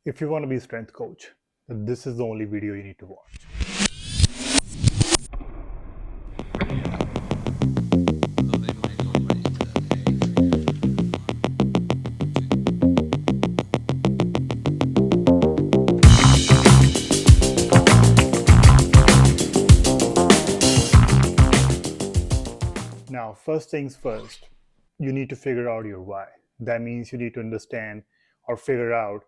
If you want to be a strength coach, then this is the only video you need to watch. Now, first things first, you need to figure out your why. That means you need to understand or figure out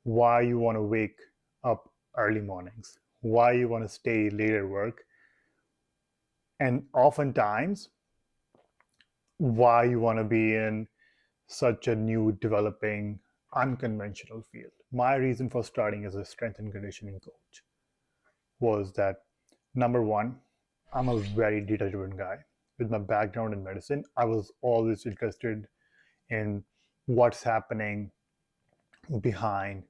why you want to wake up early mornings, why you want to stay late at work, and oftentimes why you want to be in such a new, developing, unconventional field. My reason for starting as a strength and conditioning coach was that number one, I'm a very data driven guy. With my background in medicine, I was always interested in what's happening behind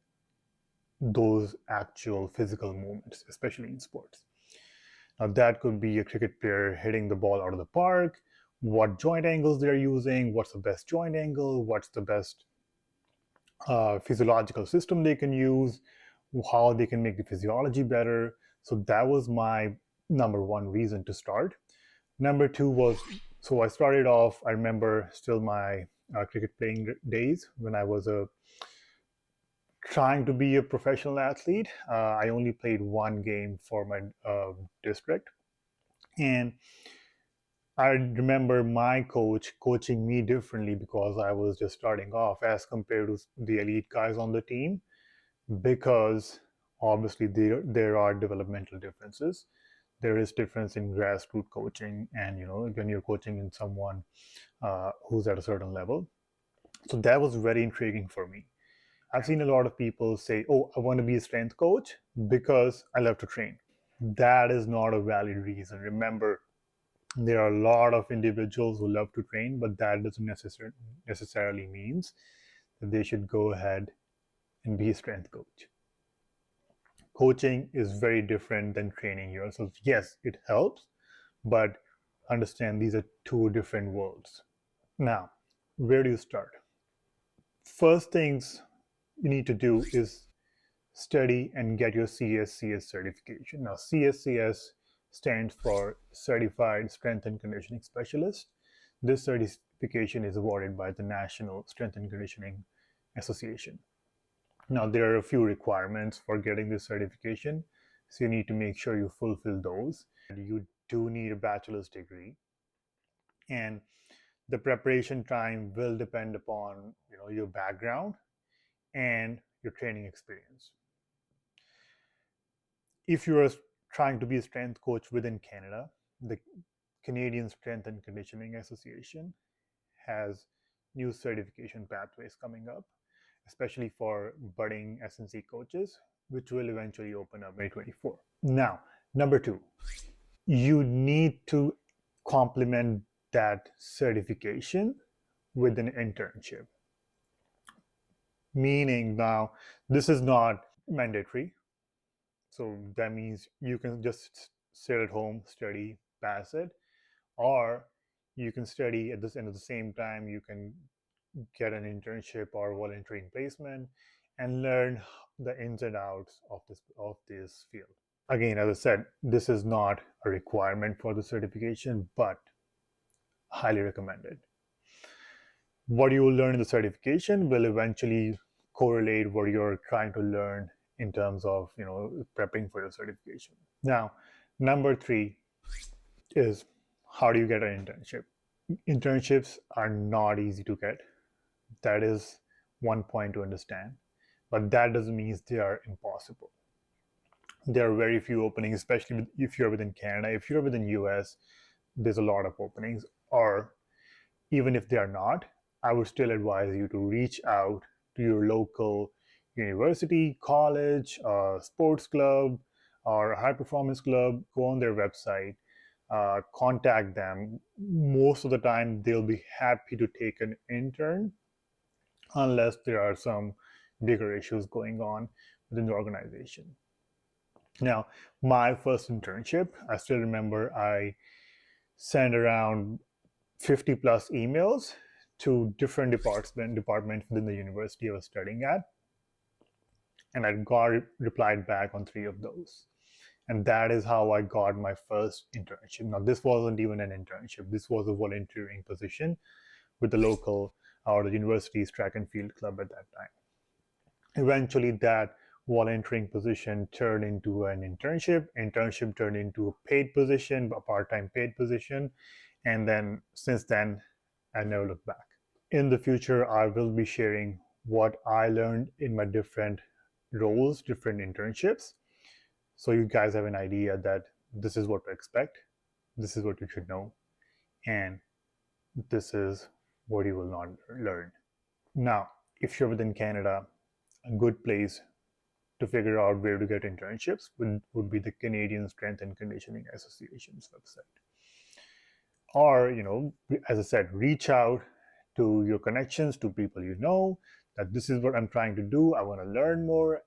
those actual physical movements, especially in sports. Now, that could be a cricket player hitting the ball out of the park, what joint angles they're using, what's the best joint angle, what's the best physiological system they can use, how they can make the physiology better. So that was my number one reason to start. Number two was, so I started off, I remember still my cricket playing days when I was trying to be a professional athlete. I only played one game for my district. And I remember my coach coaching me differently because I was just starting off as compared to the elite guys on the team, because obviously there are developmental differences. There is difference in grassroots coaching, and when you're coaching in someone who's at a certain level. So that was very intriguing for me. I've seen a lot of people say, oh, I want to be a strength coach because I love to train. That is not a valid reason. Remember, there are a lot of individuals who love to train, but that doesn't necessarily means that they should go ahead and be a strength coach. Coaching is very different than training yourself. Yes, it helps, but understand these are two different worlds. Now, where do you start? First things you need to do is study and get your CSCS certification. Now, CSCS stands for Certified Strength and Conditioning Specialist. This certification is awarded by the National Strength and Conditioning Association. Now, there are a few requirements for getting this certification, so you need to make sure you fulfill those. You do need a bachelor's degree, and the preparation time will depend upon your background and your training experience. If you are trying to be a strength coach within Canada, the Canadian Strength and Conditioning Association has new certification pathways coming up, especially for budding SNC coaches, which will eventually open up May 24. Now, number two, you need to complement that certification with an internship. Meaning, now, this is not mandatory. So that means you can just sit at home, study, pass it, or you can study at the same time. You can get an internship or volunteering placement and learn the ins and outs of this field. Again, as I said, this is not a requirement for the certification, but highly recommended. What you will learn in the certification will eventually correlate what you're trying to learn in terms of prepping for your certification. Now, number three is, how do you get an internship? Internships are not easy to get. That is one point to understand, but that doesn't mean they are impossible. There are very few openings, especially if you're within Canada. If you're within US, there's a lot of openings. Or even if they are not, I would still advise you to reach out to your local university, college, sports club, or high performance club. Go on their website, contact them. Most of the time, they'll be happy to take an intern, unless there are some bigger issues going on within the organization. Now, my first internship, I still remember I sent around 50 plus emails to different departments within the university I was studying at. and I got replied back on 3 of those. And that is how I got my first internship. Now, this wasn't even an internship, this was a volunteering position with the local or the university's track and field club at that time. Eventually, that volunteering position turned into an internship turned into a paid position, a part-time paid position, and then since then I never looked back. In the future, I will be sharing what I learned in my different roles, different internships, so you guys have an idea that this is what to expect, this is what you should know, and this is what you will not learn. Now, if you're within Canada, a good place to figure out where to get internships would be the Canadian Strength and Conditioning Association's website. Or, as I said, reach out to your connections, to people you know, that this is what I'm trying to do, I want to learn more.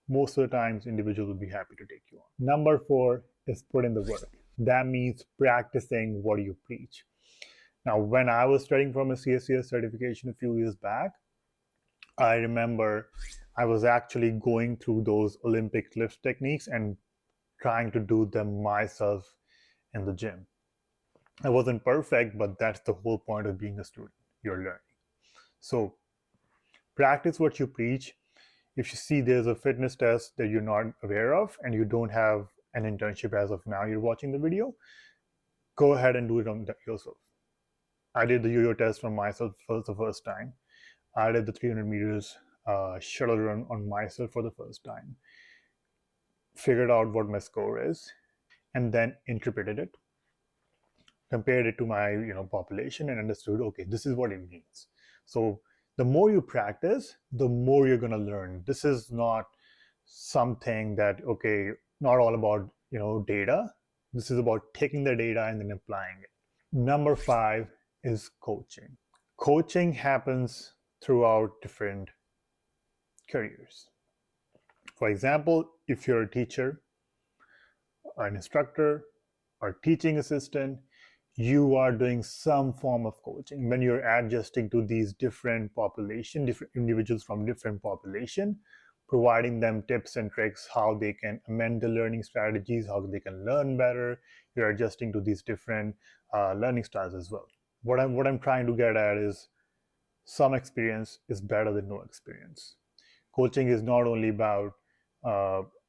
Most of the times, individuals will be happy to take you on. Number 4 is put in the work. That means practicing what you preach. Now, when I was studying for my CSCS certification a few years back, I remember I was actually going through those Olympic lift techniques and trying to do them myself in the gym. I wasn't perfect, but that's the whole point of being a student. You're learning. So practice what you preach. If you see there's a fitness test that you're not aware of and you don't have an internship as of now, you're watching the video, go ahead and do it on yourself. I did the yo-yo test on myself for the first time. I did the 300 meters shuttle run on myself for the first time. Figured out what my score is, and then interpreted it, compared it to my population, and understood, okay, this is what it means. So the more you practice, the more you're going to learn. This is not something that, okay, not all about data. This is about taking the data and then applying it. Number 5 is coaching. Coaching happens throughout different careers. For example, if you're a teacher, an instructor, or teaching assistant, you are doing some form of coaching. When you're adjusting to these different population, different individuals from different population, providing them tips and tricks, how they can amend the learning strategies, how they can learn better. You're adjusting to these different learning styles as well. What I'm trying to get at is some experience is better than no experience. Coaching is not only about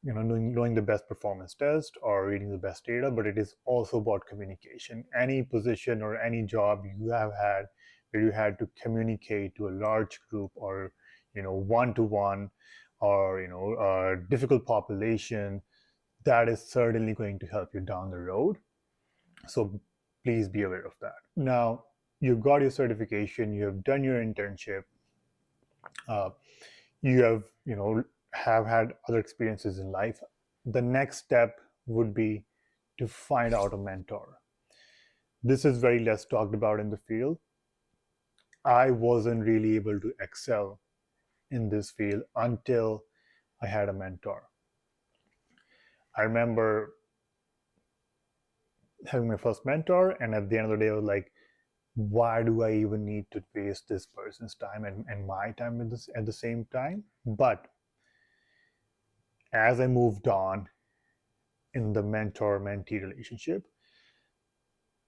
knowing the best performance test or reading the best data, but it is also about communication. Any position or any job you have had where you had to communicate to a large group, or one-to-one, or a difficult population, that is certainly going to help you down the road. So please be aware of that. Now, you've got your certification, you have done your internship, you have had other experiences in life. The next step would be to find out a mentor. This is very less talked about in the field. I wasn't really able to excel in this field until I had a mentor. I remember having my first mentor, and at the end of the day, I was like, why do I even need to waste this person's time and my time at the same time? But as I moved on in the mentor-mentee relationship,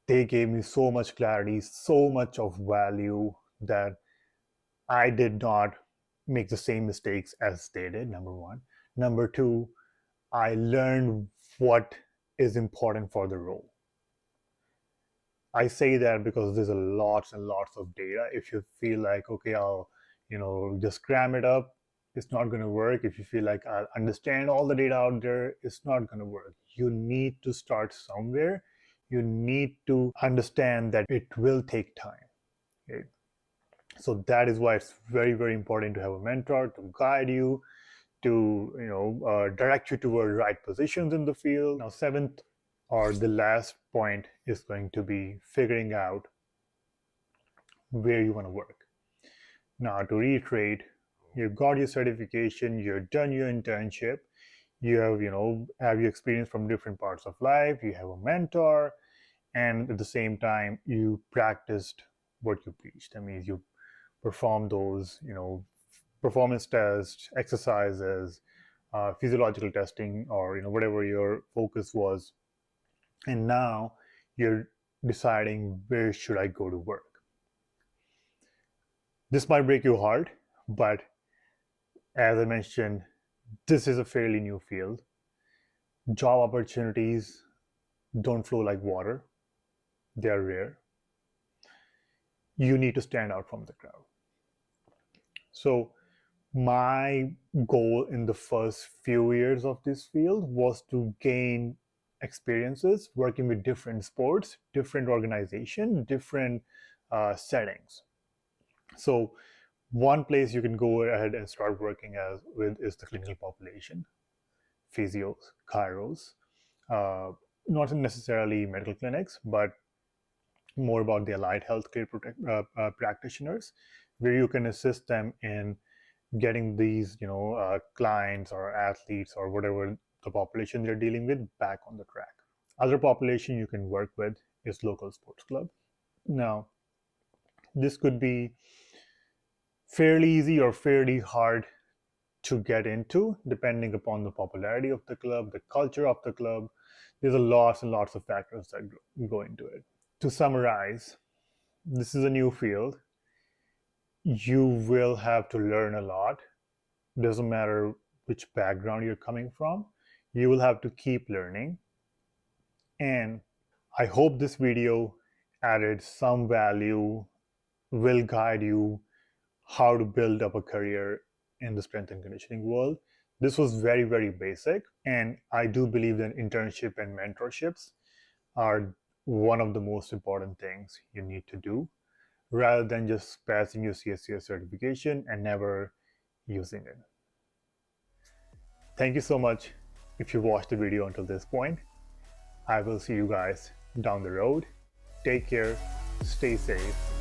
they gave me so much clarity, so much of value, that I did not make the same mistakes as they did, number 1. Number 2, I learned what is important for the role. I say that because there's a lots and lots of data. If you feel like, okay, I'll just cram it up, it's not going to work. If you feel like I'll understand all the data out there, it's not going to work. You need to start somewhere. You need to understand that it will take time. Okay? So that is why it's very, very important to have a mentor to guide you, to direct you toward right positions in the field. Now, 7th, or the last point, is going to be figuring out where you want to work. Now, to reiterate, you've got your certification, you've done your internship, you have your experience from different parts of life, you have a mentor, and at the same time, you practiced what you preached. That means you perform those, performance tests, exercises, physiological testing, or whatever your focus was, and now you're deciding where should I go to work. This might break your heart, but as I mentioned, this is a fairly new field. Job opportunities don't flow like water, they are rare. You need to stand out from the crowd. So, my goal in the first few years of this field was to gain experiences working with different sports, different organization, different settings. So, one place you can go ahead and start working as with is the clinical population, physios, chiros, uh, not necessarily medical clinics, but more about the allied healthcare practitioners, where you can assist them in getting these, clients or athletes or whatever the population they're dealing with back on the track. Other population you can work with is local sports club. Now, this could be fairly easy or fairly hard to get into, depending upon the popularity of the club, the culture of the club. There's a lots and lots of factors that go into it. To summarize, this is a new field. You will have to learn a lot. Doesn't matter which background you're coming from, you will have to keep learning. And I hope this video added some value, will guide you how to build up a career in the strength and conditioning world. This was very, very basic. And I do believe that internship and mentorships are one of the most important things you need to do, rather than just passing your CSCS certification and never using it. Thank you so much if you watched the video until this point. I will see you guys down the road. Take care, stay safe,